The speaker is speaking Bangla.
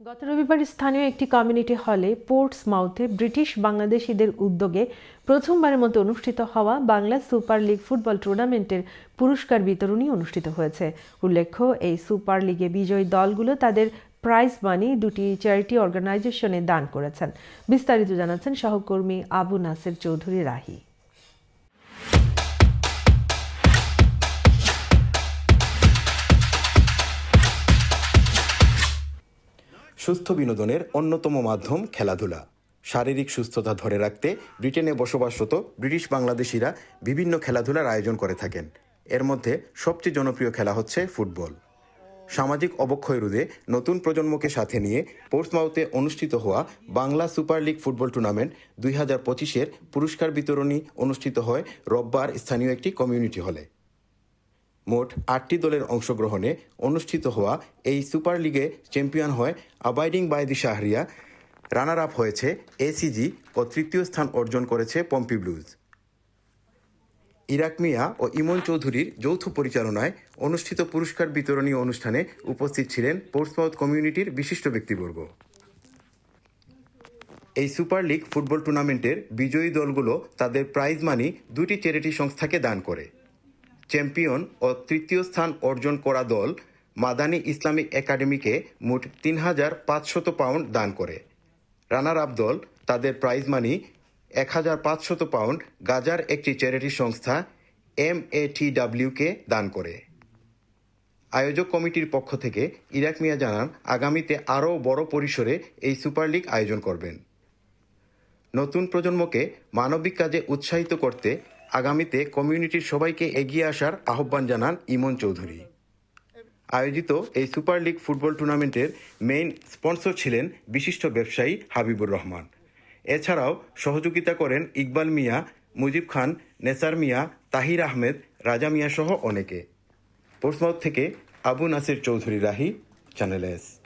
গত রবিবার স্থানীয় একটি কমিউনিটি হলে পোর্টসমাউথে ব্রিটিশ বাংলাদেশিদের উদ্যোগে প্রথমবারের মতো অনুষ্ঠিত হওয়া বাংলা সুপার লিগ ফুটবল টুর্নামেন্টের পুরস্কার বিতরণী অনুষ্ঠিত হয়েছে। উল্লেখ্য, এই সুপার লিগে বিজয়ী দলগুলো তাদের প্রাইজ মানি দুটি চ্যারিটি অর্গানাইজেশনে দান করেছেন। বিস্তারিত জানাচ্ছেন সহকর্মী আবু নাসের চৌধুরী রাহি। সুস্থ বিনোদনের অন্যতম মাধ্যম খেলাধুলা। শারীরিক সুস্থতা ধরে রাখতে ব্রিটেনে বসবাসরত ব্রিটিশ বাংলাদেশিরা বিভিন্ন খেলাধুলার আয়োজন করে থাকেন। এর মধ্যে সবচেয়ে জনপ্রিয় খেলা হচ্ছে ফুটবল। সামাজিক অবক্ষয় রোধে নতুন প্রজন্মকে সাথে নিয়ে পোর্টসমাউথে অনুষ্ঠিত হওয়া Bangla super league football tournament 2025-এর পুরস্কার বিতরণী অনুষ্ঠিত হয় রোববার স্থানীয় একটি কমিউনিটি হলে। মোট 8টি দলের অংশগ্রহণে অনুষ্ঠিত হওয়া এই সুপার লিগে চ্যাম্পিয়ন হয় abiding by the Shahria, runner up হয়েছে এসিজি ও তৃতীয় স্থান অর্জন করেছে পম্পি ব্লুজ। ইরাক মিয়া ও ইমন চৌধুরীর যৌথ পরিচালনায় অনুষ্ঠিত পুরস্কার বিতরণী অনুষ্ঠানে উপস্থিত ছিলেন পোর্টসমাউথ কমিউনিটির বিশিষ্ট ব্যক্তিবর্গ। এই সুপার লিগ ফুটবল টুর্নামেন্টের বিজয়ী দলগুলো তাদের প্রাইজ মানি দুটি চ্যারিটি সংস্থাকে দান করে। চ্যাম্পিয়ন ও তৃতীয় স্থান অর্জন করা দল মাদানী ইসলামিক একাডেমিকে মোট 3,500 পাউন্ড দান করে। রানার আপ দল তাদের প্রাইজ মানি 1,500 পাউন্ড গাজার একটি চ্যারিটি সংস্থা MATWকে দান করে। আয়োজক কমিটির পক্ষ থেকে ইরাক মিয়া জানান, আগামীতে আরও বড় পরিসরে এই সুপার লিগ আয়োজন করবেন। নতুন প্রজন্মকে মানবিক কাজে উৎসাহিত করতে আগামীতে কমিউনিটির সবাইকে এগিয়ে আসার আহ্বান জানান ইমন চৌধুরী। আয়োজিত এই সুপার লিগ ফুটবল টুর্নামেন্টের মেইন স্পন্সর ছিলেন বিশিষ্ট ব্যবসায়ী হাবিবুর রহমান। এছাড়াও সহযোগিতা করেন ইকবাল মিয়া, মুজিব খান, নেসার মিয়া, তাহির আহমেদ, রাজা মিয়া সহ অনেকে। পোর্টসমাউথ থেকে আবু নাসের চৌধুরী রাহি, চ্যানেল এস।